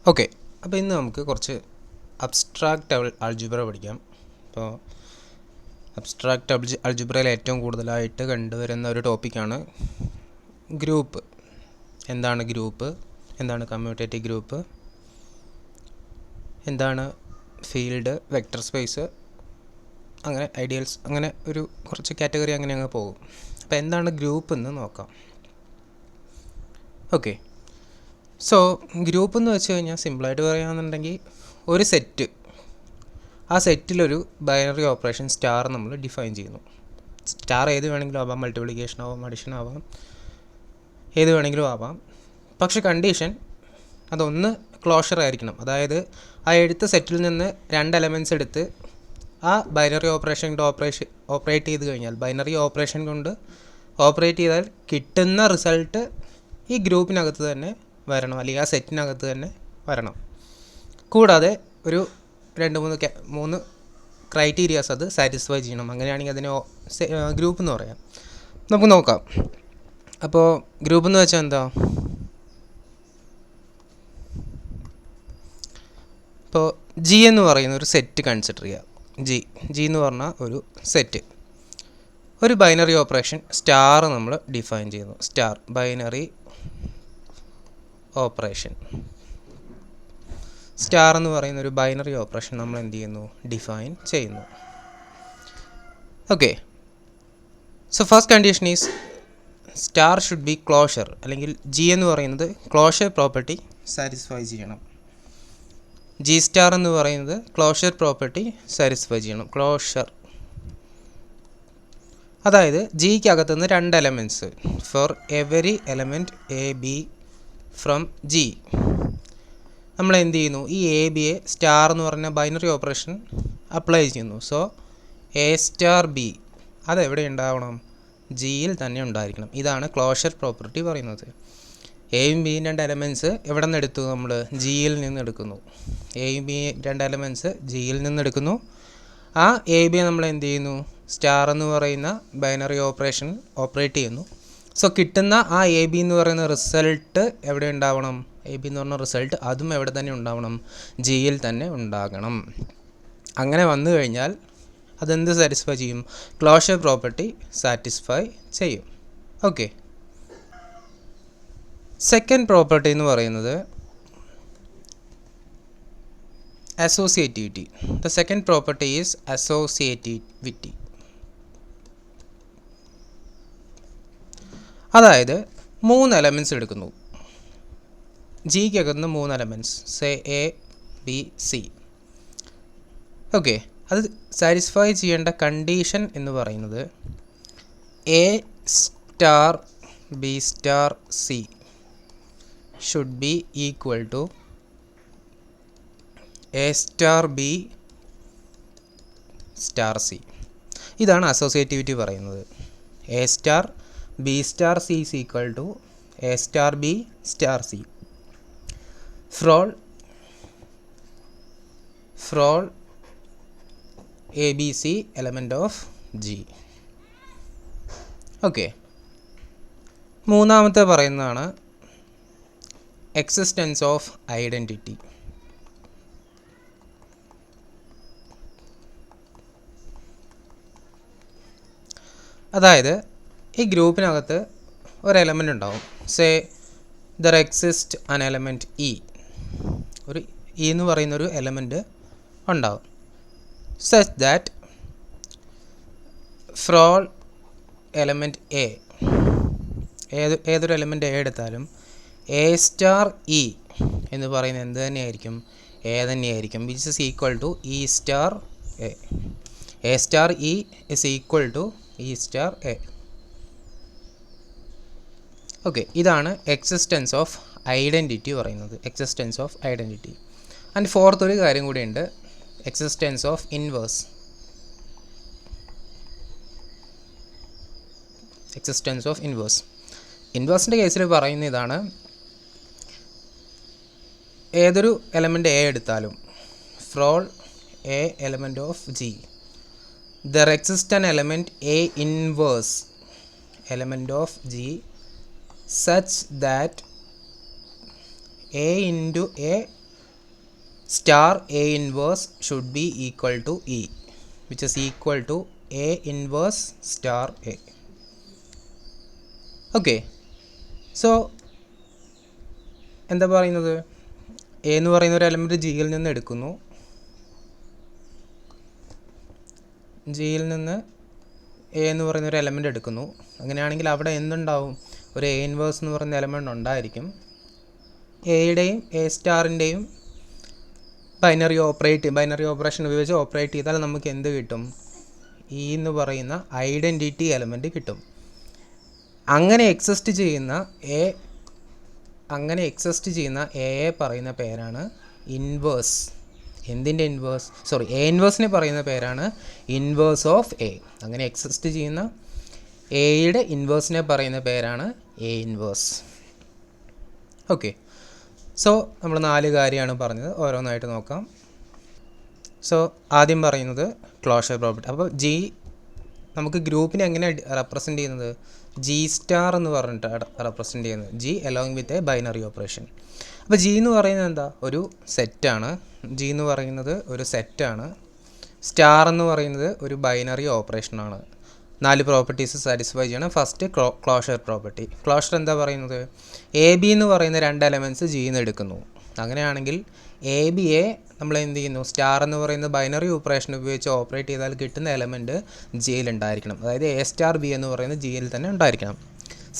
Okay, അപ്പോൾ ഇന്ന് നമുക്ക് കുറച്ച് അബ്സ്ട്രാക്റ്റ് അൾജിബ്ര പഠിക്കാം. അപ്പോൾ അബ്സ്ട്രാക്റ്റ് അൾജിബ്രയിൽ ഏറ്റവും കൂടുതലായിട്ട് കണ്ടുവരുന്ന ഒരു ടോപ്പിക്കാണ് ഗ്രൂപ്പ്. എന്താണ് ഗ്രൂപ്പ്, എന്താണ് കമ്മ്യൂട്ടേറ്റീവ് ഗ്രൂപ്പ്, എന്താണ് ഫീൽഡ്, വെക്റ്റർ സ്പേസ്, അങ്ങനെ ഐഡിയൽസ്, അങ്ങനെ ഒരു കുറച്ച് കാറ്റഗറി അങ്ങനെ അങ്ങ് പോകും. അപ്പോൾ എന്താണ് ഗ്രൂപ്പ് എന്ന് നോക്കാം. ഓക്കെ, സോ ഗ്രൂപ്പ് എന്ന് വെച്ച് കഴിഞ്ഞാൽ സിമ്പിളായിട്ട് പറയുകയാണെന്നുണ്ടെങ്കിൽ ഒരു സെറ്റ്, ആ സെറ്റിലൊരു ബൈനറി ഓപ്പറേഷൻ സ്റ്റാർ നമ്മൾ ഡിഫൈൻ ചെയ്യുന്നു. സ്റ്റാർ ഏത് വേണമെങ്കിലും ആവാം, മൾട്ടിപ്ലിക്കേഷൻ ആവാം, അഡിഷൻ ആവാം, ഏത് വേണമെങ്കിലും ആവാം. പക്ഷെ കണ്ടീഷൻ അതൊന്ന് ക്ലോഷർ ആയിരിക്കണം. അതായത് ആ എടുത്ത സെറ്റിൽ നിന്ന് 2 എലമെൻറ്റ്സ് എടുത്ത് ആ ബൈനറി ഓപ്പറേഷൻ കൊണ്ട് ഓപ്പറേറ്റ് ചെയ്ത് കഴിഞ്ഞാൽ, ബൈനറി ഓപ്പറേഷൻ കൊണ്ട് ഓപ്പറേറ്റ് ചെയ്താൽ കിട്ടുന്ന റിസൾട്ട് ഈ ഗ്രൂപ്പിനകത്ത് തന്നെ വരണം, അല്ലെങ്കിൽ ആ സെറ്റിനകത്ത് തന്നെ വരണം. കൂടാതെ ഒരു 2-3 ക്രൈറ്റീരിയാസ് അത് സാറ്റിസ്ഫൈ ചെയ്യണം. അങ്ങനെയാണെങ്കിൽ അതിനെ ഗ്രൂപ്പ് എന്ന് പറയാം. നമുക്ക് നോക്കാം. അപ്പോൾ ഗ്രൂപ്പ് എന്ന് വെച്ചാൽ എന്താ? ഇപ്പോൾ ജി എന്ന് പറയുന്ന ഒരു സെറ്റ് കൺസിഡർ ചെയ്യുക. ജി എന്ന് പറഞ്ഞാൽ ഒരു സെറ്റ്, ഒരു ബൈനറി ഓപ്പറേഷൻ സ്റ്റാർ നമ്മൾ ഡിഫൈൻ ചെയ്യുന്നു. സ്റ്റാർ ബൈനറി ഓപ്പറേഷൻ, സ്റ്റാർ എന്ന് പറയുന്ന ഒരു ബൈനറി ഓപ്പറേഷൻ നമ്മൾ എന്ത് ചെയ്യുന്നു? ഡിഫൈൻ ചെയ്യുന്നു. Okay, so first condition is star should be closure, അല്ലെങ്കിൽ ജി എന്ന് പറയുന്നത് ക്ലോഷർ പ്രോപ്പർട്ടി സാറ്റിസ്ഫൈ ചെയ്യണം. ജി സ്റ്റാർ എന്ന് പറയുന്നത് ക്ലോഷർ പ്രോപ്പർട്ടി സാറ്റിസ്ഫൈ ചെയ്യണം. ക്ലോഷർ അതായത് ജിക്ക് നിന്ന് 2 elements for every element A B from G നമ്മൾ എന്ത് ചെയ്യുന്നു? ഈ എ ബിയെ സ്റ്റാർ എന്ന് പറഞ്ഞ ബൈനറി ഓപ്പറേഷൻ അപ്ലൈ ചെയ്യുന്നു. സോ എ സ്റ്റാർ ബി അതെവിടെ ഉണ്ടാവണം? ജിയിൽ തന്നെ ഉണ്ടായിരിക്കണം. ഇതാണ് ക്ലോഷർ പ്രോപ്പർട്ടി പറയുന്നത്. എയും ബിയും 2 എലമെൻറ്റ്സ് എവിടെ നിന്ന് എടുത്തു? നമ്മൾ ജിയിൽ നിന്ന് എടുക്കുന്നു. എയും ബിയും 2 എലമെൻറ്റ്സ് ജിയിൽ നിന്ന് എടുക്കുന്നു. ആ എ ബിയെ നമ്മൾ എന്ത് ചെയ്യുന്നു? സ്റ്റാർ എന്ന് പറയുന്ന ബൈനറി ഓപ്പറേഷൻ ഓപ്പറേറ്റ് ചെയ്യുന്നു. സോ കിട്ടുന്ന ആ എ ബി എന്ന് പറയുന്ന റിസൾട്ട് എവിടെ ഉണ്ടാവണം? എ ബി എന്ന് പറഞ്ഞ റിസൾട്ട് അതും എവിടെ തന്നെ ഉണ്ടാവണം? ജിയിൽ തന്നെ ഉണ്ടാകണം. അങ്ങനെ വന്നു കഴിഞ്ഞാൽ അതെന്ത് സാറ്റിസ്ഫൈ ചെയ്യും? ക്ലോഷർ പ്രോപ്പർട്ടി സാറ്റിസ്ഫൈ ചെയ്യും. ഓക്കെ, സെക്കൻഡ് പ്രോപ്പർട്ടി എന്ന് പറയുന്നത് associativity. The second property is associativity. അതായത് 3 എലമെൻറ്റ്സ് എടുക്കുന്നു. ജിക്കകത്ത് 3 elements, say A B C. Okay, അത് സാറ്റിസ്ഫൈ ചെയ്യേണ്ട കണ്ടീഷൻ എന്ന് പറയുന്നത് A star B star C should be equal to A star B star C. ഇതാണ് അസോസിയേറ്റിവിറ്റി പറയുന്നത്. A star B star C is equal to A star B star C for all A B C element of G. Okay, മൂന്നാമത്തെ പറയുന്നതാണ് existence of identity. അതായത് ഈ ഗ്രൂപ്പിനകത്ത് ഒരു element ഉണ്ടാവും. Say there exist an element e, ഒരു e എന്ന് പറയുന്നൊരു element ഉണ്ടാവും. Such that for all element a, ഏതൊരു എലമെൻറ്റ് എ എടുത്താലും എ സ്റ്റാർ ഇ എന്ന് പറയുന്നത് എന്ത് തന്നെയായിരിക്കും? എ തന്നെയായിരിക്കും. Which is equal to e star a. A star e is equal to e star a. Okay, ഇതാണ് എക്സിസ്റ്റൻസ് ഓഫ് ഐഡൻറ്റിറ്റി പറയുന്നത്. Existence of identity. And fourth ഒരു കാര്യം കൂടിയുണ്ട്, existence of inverse. Existence of inverse. ഇൻവേഴ്സിൻ്റെ കേസിൽ പറയുന്ന ഇതാണ്, ഏതൊരു element A എടുത്താലും for all A element of G, there exist an element A inverse element of G such that a into a star A inverse should be equal to E, which is equal to A inverse star A. Okay, so എന്താ പറയുന്നത്, A എന്ന് പറയുന്ന ഒരു element ജിയിൽ നിന്ന് എടുക്കുന്നു, ജിയിൽ നിന്ന് എ എന്ന് പറയുന്ന ഒരു എലമെൻറ്റ് എടുക്കുന്നു. അങ്ങനെയാണെങ്കിൽ അവിടെ എന്തുണ്ടാവും, ഒരു എ ഇൻവേഴ്സ് എന്ന് പറയുന്ന എലമെൻറ്റ് ഉണ്ടായിരിക്കും. എയുടെയും എ സ്റ്റാറിൻ്റെയും ബൈനറി ഓപ്പറേഷൻ ഉപയോഗിച്ച് ഓപ്പറേറ്റ് ചെയ്താൽ നമുക്ക് എന്ത് കിട്ടും, ഇ എന്ന് പറയുന്ന ഐഡൻറ്റിറ്റി എലമെൻറ്റ് കിട്ടും. അങ്ങനെ എക്സിസ്റ്റ് ചെയ്യുന്ന എയെ പറയുന്ന പേരാണ് ഇൻവേഴ്സ്. എന്തിൻ്റെ ഇൻവേഴ്സ്, എ ഇൻവേഴ്സിനെ പറയുന്ന പേരാണ് ഇൻവേഴ്സ് ഓഫ് എ. അങ്ങനെ എക്സിസ്റ്റ് ചെയ്യുന്ന എയുടെ ഇൻവേഴ്സിനെ പറയുന്ന പേരാണ് എ ഇൻവേഴ്സ്. ഓക്കെ, സോ നമ്മൾ 4 കാര്യമാണ് പറഞ്ഞത്, ഓരോന്നായിട്ട് നോക്കാം. സോ ആദ്യം പറയുന്നത് ക്ലോഷർ പ്രോപ്പർട്ടി. അപ്പോൾ ജി നമുക്ക് ഗ്രൂപ്പിനെ എങ്ങനെ റെപ്രസെൻ്റ് ചെയ്യുന്നത്, ജി സ്റ്റാർ എന്ന് പറഞ്ഞിട്ട് റെപ്രസെൻ്റ് ചെയ്യുന്നത്, G along with a binary operation. അപ്പോൾ ജി എന്ന് പറയുന്നത് എന്താ, ഒരു സെറ്റാണ്. ജി എന്ന് പറയുന്നത് ഒരു സെറ്റാണ്. സ്റ്റാർ എന്ന് പറയുന്നത് ഒരു ബൈനറി ഓപ്പറേഷനാണ്. 4 പ്രോപ്പർട്ടീസ് സാറ്റിസ്ഫൈ ചെയ്യണം. First closure property. ക്ലോഷർ എന്താ പറയുന്നത്, എ ബി എന്ന് പറയുന്ന 2 എലമെൻറ്റ്സ് ജിന്ന് എടുക്കുന്നു. അങ്ങനെയാണെങ്കിൽ എ ബിയെ നമ്മൾ എന്ത് ചെയ്യുന്നു, സ്റ്റാർ എന്ന് പറയുന്ന ബൈനറി ഓപ്പറേഷൻ ഉപയോഗിച്ച് ഓപ്പറേറ്റ് ചെയ്താൽ കിട്ടുന്ന എലമെൻറ്റ് ജിയിൽ ഉണ്ടായിരിക്കണം. അതായത് എ സ്റ്റാർ ബി എന്ന് പറയുന്നത് ജിയിൽ തന്നെ ഉണ്ടായിരിക്കണം.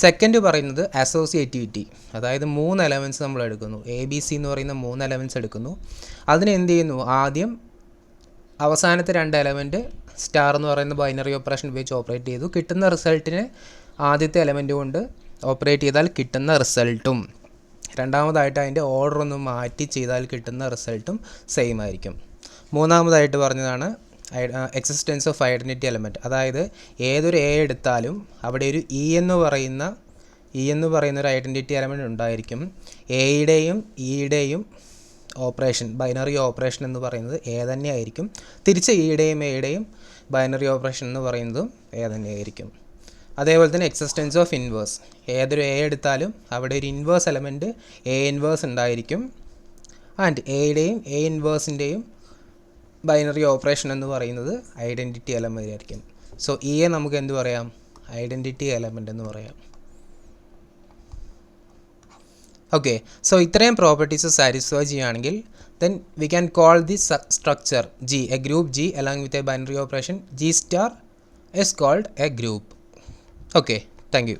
സെക്കൻഡ് പറയുന്നത് അസോസിയേറ്റിവിറ്റി. അതായത് 3 എലമെൻറ്റ്സ് നമ്മൾ എടുക്കുന്നു, എ ബി സി എന്ന് പറയുന്ന 3 എലമെൻറ്റ്സ് എടുക്കുന്നു. അതിന് എന്ത് ചെയ്യുന്നു, ആദ്യം അവസാനത്തെ 2 എലമെൻറ്റ് സ്റ്റാർ എന്ന് പറയുന്ന ബൈനറി ഓപ്പറേഷൻ ഉപയോഗിച്ച് ഓപ്പറേറ്റ് ചെയ്തു. കിട്ടുന്ന റിസൾട്ടിന് ആദ്യത്തെ എലമെൻറ്റ് കൊണ്ട് ഓപ്പറേറ്റ് ചെയ്താൽ കിട്ടുന്ന റിസൾട്ടും, രണ്ടാമതായിട്ട് അതിൻ്റെ ഓർഡർ ഒന്ന് മാറ്റി ചെയ്താൽ കിട്ടുന്ന റിസൾട്ടും സെയിം ആയിരിക്കും. മൂന്നാമതായിട്ട് പറഞ്ഞതാണ് എക്സിസ്റ്റൻസ് ഓഫ് ഐഡൻറ്റിറ്റി എലമെൻറ്റ്. അതായത് ഏതൊരു എ എടുത്താലും അവിടെ ഒരു ഇ എന്ന് പറയുന്ന ഒരു ഐഡൻറ്റിറ്റി എലമെൻറ്റ് ഉണ്ടായിരിക്കും. എയുടെയും ഇയുടെയും ഓപ്പറേഷൻ, ബൈനറി ഓപ്പറേഷൻ എന്ന് പറയുന്നത് എ തന്നെ ആയിരിക്കും. തിരിച്ച് ഇയുടെയും എയുടെയും ബൈനറി ഓപ്പറേഷൻ എന്ന് പറയുന്നതും എ തന്നെ ആയിരിക്കും. അതേപോലെ തന്നെ എക്സിസ്റ്റൻസ് ഓഫ് ഇൻവേഴ്സ്. ഏതൊരു എ എടുത്താലും അവിടെ ഒരു ഇൻവേഴ്സ് എലമെൻറ്റ് എ ഇൻവേഴ്സ് ഉണ്ടായിരിക്കും. ആൻഡ് എയുടെയും എ ഇൻവേഴ്സിൻ്റെയും ബൈനറി ഓപ്പറേഷൻ എന്ന് പറയുന്നത് ഐഡൻറ്റിറ്റി എലമെൻ്റ് ആയിരിക്കും. സോ ഇയെ നമുക്ക് എന്ത് പറയാം, ഐഡൻറ്റിറ്റി എലമെൻ്റ് എന്ന് പറയാം. ഓക്കെ, സോ ഇത്രയും പ്രോപ്പർട്ടീസ് സാറ്റിസ്ഫൈ ചെയ്യുകയാണെങ്കിൽ then we can call this structure G, a group G along with a binary operation G star is called a group. Okay, thank you.